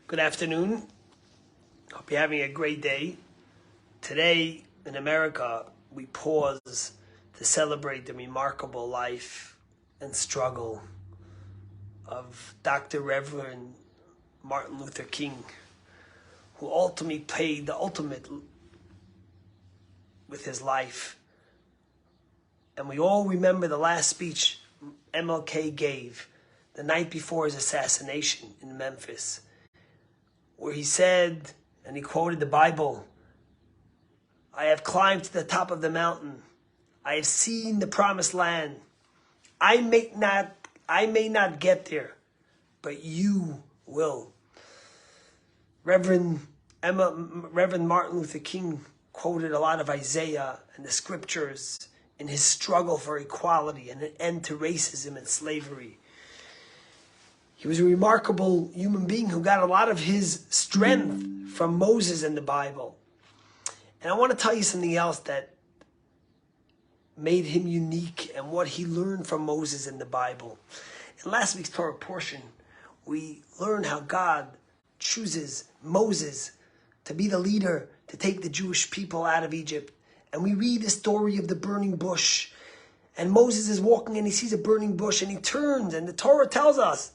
Good afternoon. Hope you're having a great day. Today in America, we pause to celebrate the remarkable life and struggle of Dr. Reverend Martin Luther King, who ultimately paid the ultimate with his life. And we all remember the last speech MLK gave the night before his assassination in Memphis, where he said, and he quoted the Bible, "I have climbed to the top of the mountain. I have seen the promised land. I may not get there, but you will." Reverend Martin Luther King quoted a lot of Isaiah and the scriptures in his struggle for equality and an end to racism and slavery. He was a remarkable human being who got a lot of his strength from Moses and the Bible. And I want to tell you something else that made him unique and what he learned from Moses and the Bible. In last week's Torah portion, we learned how God chooses Moses to be the leader to take the Jewish people out of Egypt. And we read the story of the burning bush. And Moses is walking and he sees a burning bush and he turns, and the Torah tells us,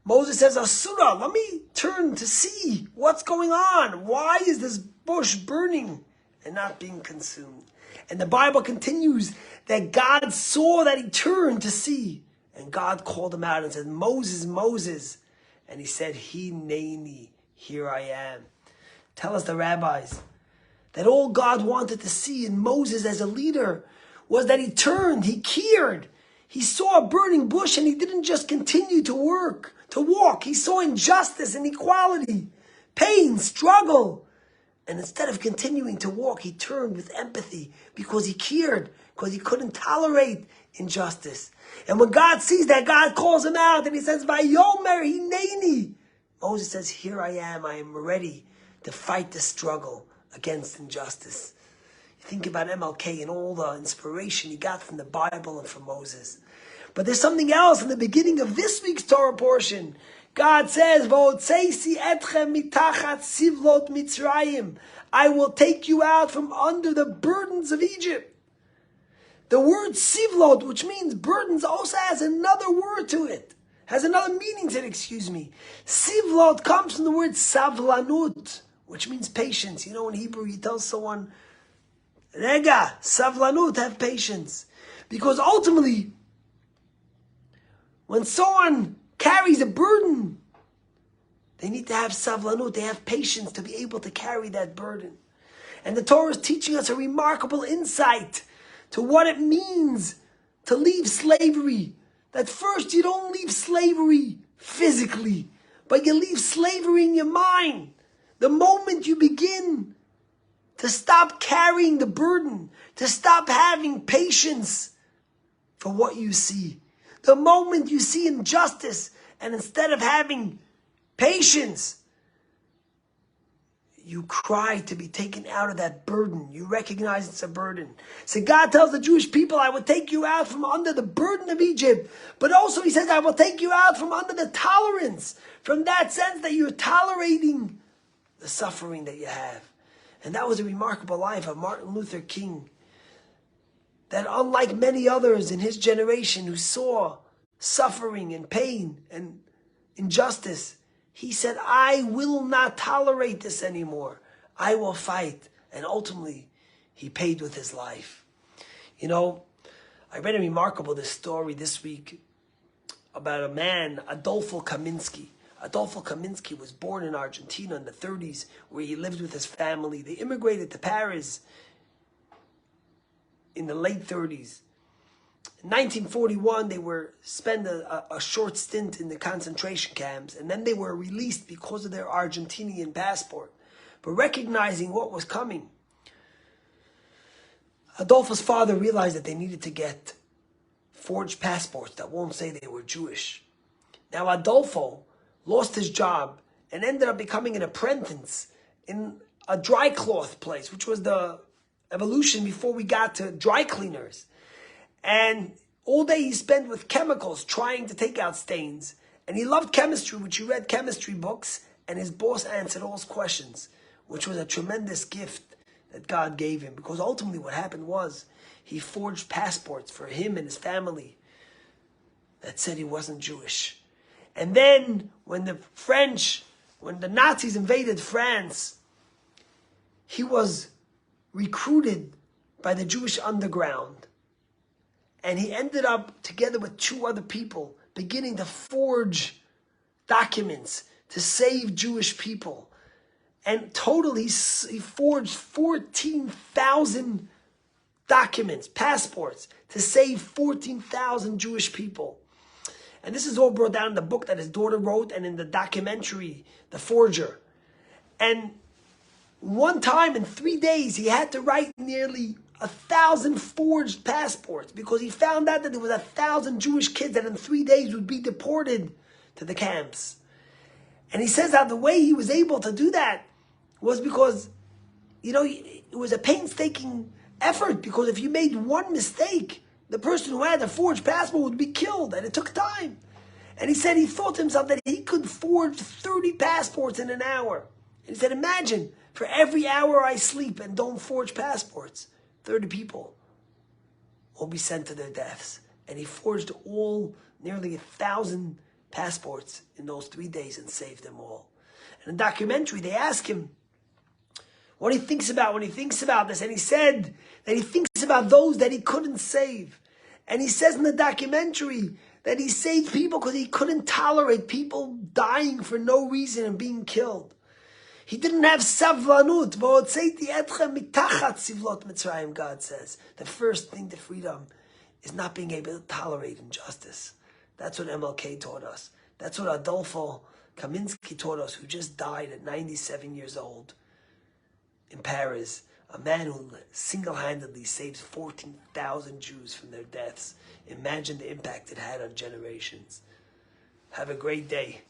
Moses says, "Asura, let me turn to see what's going on. Why is this bush burning and not being consumed?" And the Bible continues that God saw that he turned to see. And God called him out and said, "Moses, Moses." And he said, "Hineni, here I am." Tell us the rabbis that all God wanted to see in Moses as a leader was that he turned, he cared. He saw a burning bush and he didn't just continue to walk. He saw injustice, inequality, pain, struggle. And instead of continuing to walk, he turned with empathy because he cared, because he couldn't tolerate injustice. And when God sees that, God calls him out and he says, "Vayomer hineni." Moses says, "Here I am ready to fight the struggle against injustice." You think about MLK and all the inspiration he got from the Bible and from Moses. But there's something else in the beginning of this week's Torah portion. God says, "V'otzeisi etchem mitachat sivlot Mitzrayim." I will take you out from under the burdens of Egypt. The word sivlot, which means burdens, also has another word to it. Has another meaning to it, Sivlot comes from the word savlanut, which means patience. You know, in Hebrew, you tell someone, "Rega, savlanut, have patience." Because ultimately, when someone carries a burden, they need to have savlanut, they have patience to be able to carry that burden. And the Torah is teaching us a remarkable insight to what it means to leave slavery. That first, you don't leave slavery physically, but you leave slavery in your mind. The moment you begin to stop carrying the burden, to stop having patience for what you see. The moment you see injustice, and instead of having patience, you cry to be taken out of that burden. You recognize it's a burden. So God tells the Jewish people, "I will take you out from under the burden of Egypt." But also he says, "I will take you out from under the tolerance." From that sense that you're tolerating the suffering that you have. And that was a remarkable life of Martin Luther King. That unlike many others in his generation who saw suffering and pain and injustice, he said, "I will not tolerate this anymore. I will fight." And ultimately, he paid with his life. You know, I read a remarkable story this week about a man, Adolfo Kaminsky. Adolfo Kaminsky was born in Argentina in the 30s, where he lived with his family. They immigrated to Paris in the late 30s. In 1941, they spent a short stint in the concentration camps, and then they were released because of their Argentinian passport. But recognizing what was coming, Adolfo's father realized that they needed to get forged passports that won't say they were Jewish. Now Adolfo lost his job and ended up becoming an apprentice in a dry cloth place, which was the evolution before we got to dry cleaners. And all day he spent with chemicals trying to take out stains. And he loved chemistry, which he read chemistry books And his boss answered all his questions, which was a tremendous gift that God gave him. Because ultimately what happened was he forged passports for him and his family that said he wasn't Jewish. And then when the Nazis invaded France, he was recruited by the Jewish underground. And he ended up, together with 2 other people, beginning to forge documents to save Jewish people. And total, he forged 14,000 documents, passports, to save 14,000 Jewish people. And this is all brought down in the book that his daughter wrote and in the documentary, The Forger. And one time in 3 days, he had to write nearly 1,000 forged passports because he found out that there was 1,000 Jewish kids that in 3 days would be deported to the camps. And he says how the way he was able to do that was because, it was a painstaking effort, because if you made one mistake, the person who had the forged passport would be killed, and it took time. And he said he thought to himself that he could forge 30 passports in an hour. And he said, imagine, for every hour I sleep and don't forge passports, 30 people will be sent to their deaths. And he forged nearly 1,000 passports in those 3 days and saved them all. And in the documentary, they ask him what he thinks about when he thinks about this. And he said that he thinks about those that he couldn't save. And he says in the documentary that he saved people because he couldn't tolerate people dying for no reason and being killed. He didn't have savlanut. God says the first thing to freedom is not being able to tolerate injustice. That's what MLK taught us. That's what Adolfo Kaminsky taught us, who just died at 97 years old in Paris. A man who single-handedly saves 14,000 Jews from their deaths. Imagine the impact it had on generations. Have a great day.